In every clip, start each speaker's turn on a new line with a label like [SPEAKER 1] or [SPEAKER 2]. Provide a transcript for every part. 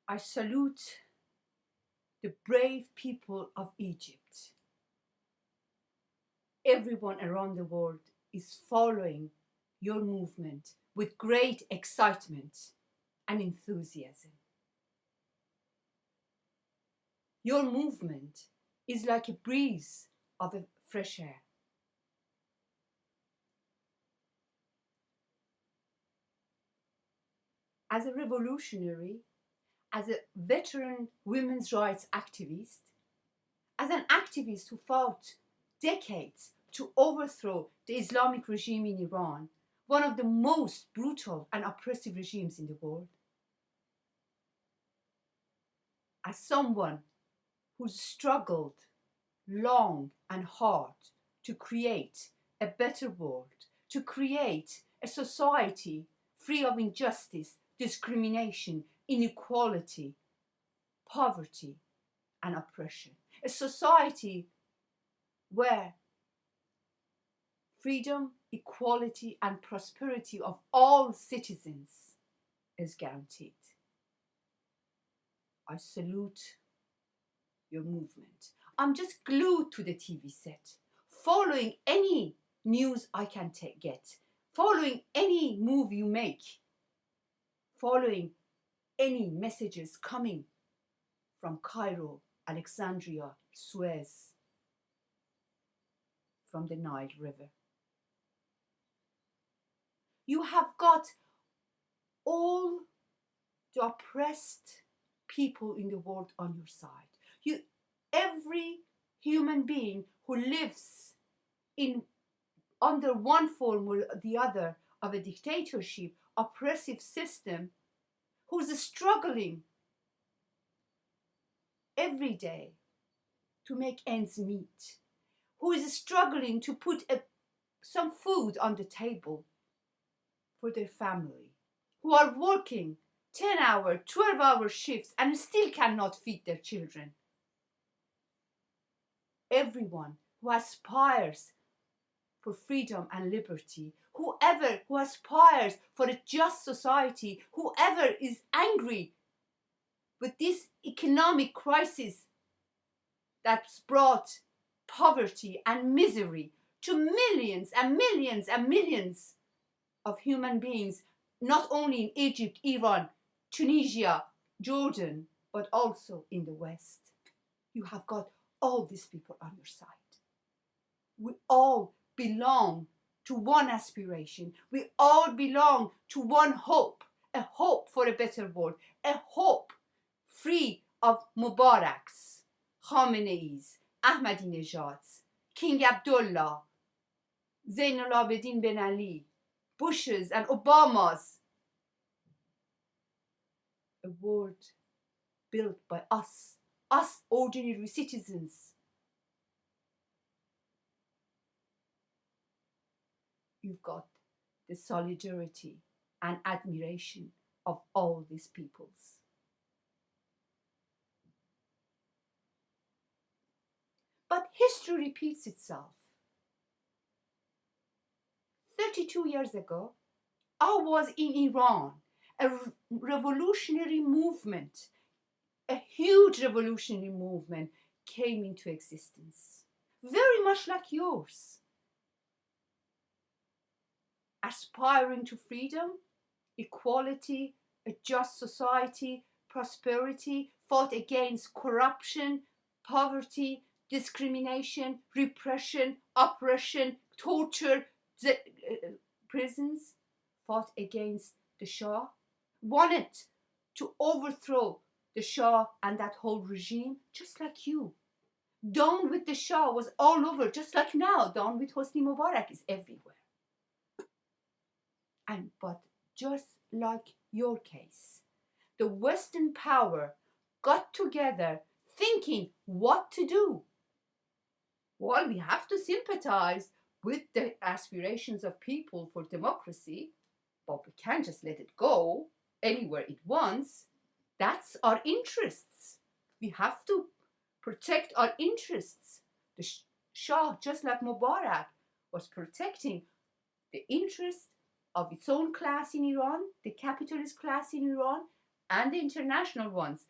[SPEAKER 1] I salute the brave people of Egypt. Everyone around the world is following your movement with great excitement and enthusiasm. Your movement is like a breeze of a fresh air. As a revolutionary, as a veteran women's rights activist, as an activist who fought decades to overthrow the Islamic regime in Iran, one of the most brutal and oppressive regimes in the world, as someone who struggled long and hard to create a better world, to create a society free of injustice, discrimination, inequality, poverty, and oppression. A society where freedom, equality, and prosperity of all citizens is guaranteed. I salute your movement. I'm just glued to the TV set, following any news I can get, following any move you make, following any messages coming from Cairo, Alexandria, Suez, from the Nile River. You have got all the oppressed people in the world on your side. Every human being who lives in under one form or the other of a dictatorship, oppressive system, who's struggling every day to make ends meet, who is struggling to put some food on the table for their family, who are working 10-hour, 12-hour shifts and still cannot feed their children. Everyone who aspires for freedom and liberty, whoever who aspires for a just society, whoever is angry with this economic crisis that's brought poverty and misery to millions and millions and millions of human beings, not only in Egypt, Iran, Tunisia, Jordan, but also in the West. You have got all these people on your side. We all belong to one aspiration. We all belong to one hope, a hope for a better world, a hope free of Mubaraks, Khamenei's, Ahmadinejad's, King Abdullah, Zainul Abidin Ben Ali, Bush's and Obama's. A world built by us ordinary citizens. You've got the solidarity and admiration of all these peoples. But history repeats itself. 32 years ago, I was in Iran. A revolutionary movement, a huge revolutionary movement came into existence. Very much like yours. Aspiring to freedom, equality, a just society, prosperity, fought against corruption, poverty, discrimination, repression, oppression, torture, prisons, fought against the Shah, wanted to overthrow the Shah and that whole regime, just like you. Down with the Shah was all over, just like now. Down with Hosni Mubarak is everywhere. But just like your case, the Western power got together thinking what to do. Well, we have to sympathize with the aspirations of people for democracy, but we can't just let it go anywhere it wants. That's our interests. We have to protect our interests. The Shah, just like Mubarak, was protecting the interests of its own class in Iran, the capitalist class in Iran, and the international ones.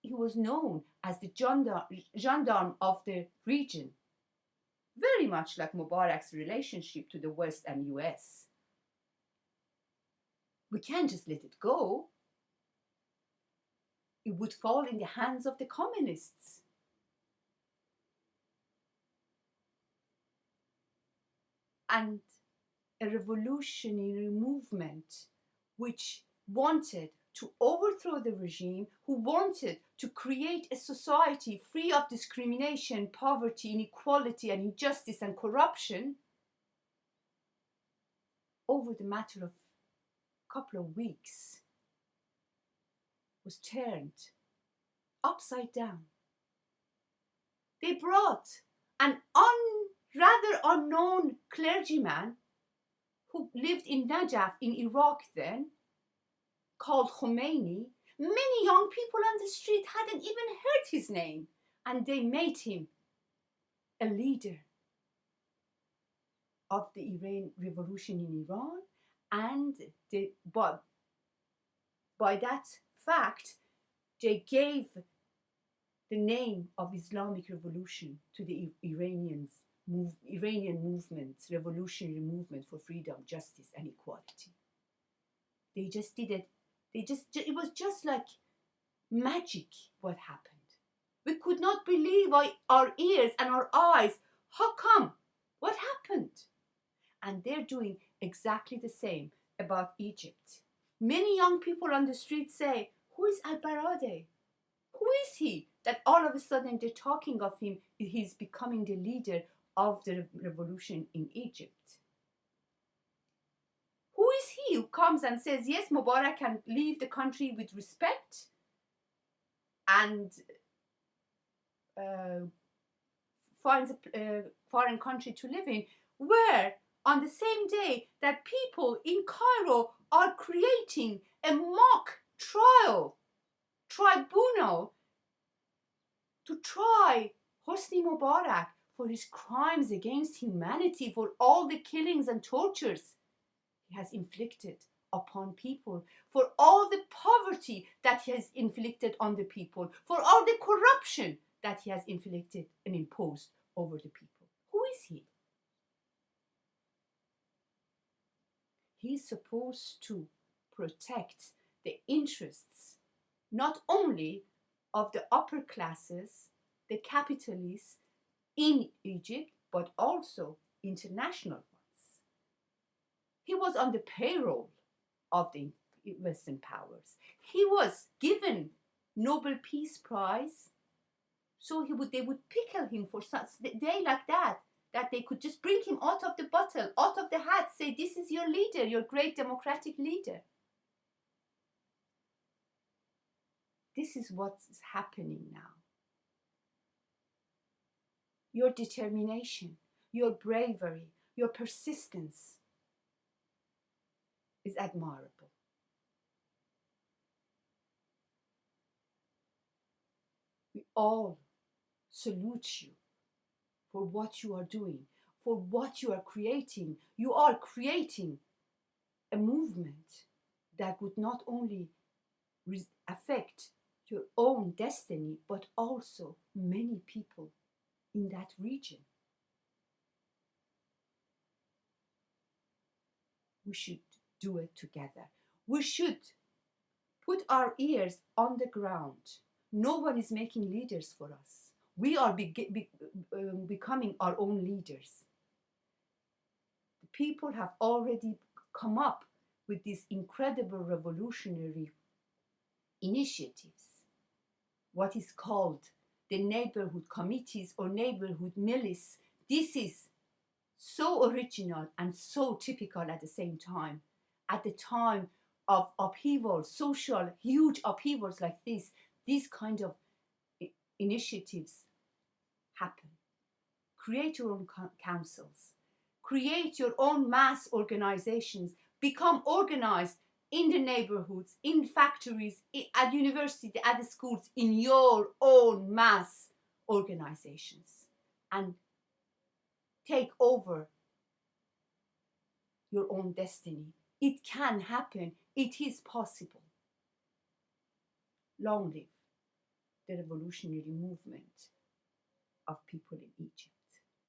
[SPEAKER 1] He was known as the gendarme of the region, very much like Mubarak's relationship to the West and US. We can't just let it go. It would fall in the hands of the communists. And a revolutionary movement which wanted to overthrow the regime, who wanted to create a society free of discrimination, poverty, inequality, and injustice and corruption, over the matter of a couple of weeks, was turned upside down. They brought an rather unknown clergyman who lived in Najaf in Iraq then, called Khomeini. Many young people on the street hadn't even heard his name, and they made him a leader of the Iran revolution in Iran, and by that fact, they gave the name of Islamic Revolution to the Iranian movement, revolutionary movement for freedom, justice, and equality. They just did it. It was just like magic what happened. We could not believe our ears and our eyes. How come? What happened? And they're doing exactly the same about Egypt. Many young people on the street say, who is Al-Baradei? Who is he? That all of a sudden they're talking of him, he's becoming the leader of the revolution in Egypt. Who is he who comes and says, yes, Mubarak can leave the country with respect and finds a foreign country to live in, where on the same day that people in Cairo are creating a mock tribunal to try Hosni Mubarak for his crimes against humanity, for all the killings and tortures he has inflicted upon people, for all the poverty that he has inflicted on the people, for all the corruption that he has inflicted and imposed over the people. Who is he? He's supposed to protect the interests not only of the upper classes, the capitalists in Egypt, but also international ones. He was on the payroll of the Western powers. He was given Nobel Peace Prize, so they would pickle him for such a day like that they could just bring him out of the bottle, out of the hat, say, this is your leader, your great democratic leader. This is what's happening now. Your determination, your bravery, your persistence is admirable. We all salute you for what you are doing, for what you are creating. You are creating a movement that would not only affect your own destiny, but also many people in that region. We should do it together. We should put our ears on the ground. No one is making leaders for us. We are becoming our own leaders. The people have already come up with these incredible revolutionary initiatives, what is called the neighborhood committees or neighborhood milices. This is so original and so typical at the same time. At the time of upheaval, social, huge upheavals like this, these kind of initiatives happen. Create your own councils. Create your own mass organizations. Become organized in the neighborhoods, in factories, at university, at the schools, in your own mass organizations. And take over your own destiny. It can happen. It is possible. Long live the revolutionary movement of people in Egypt.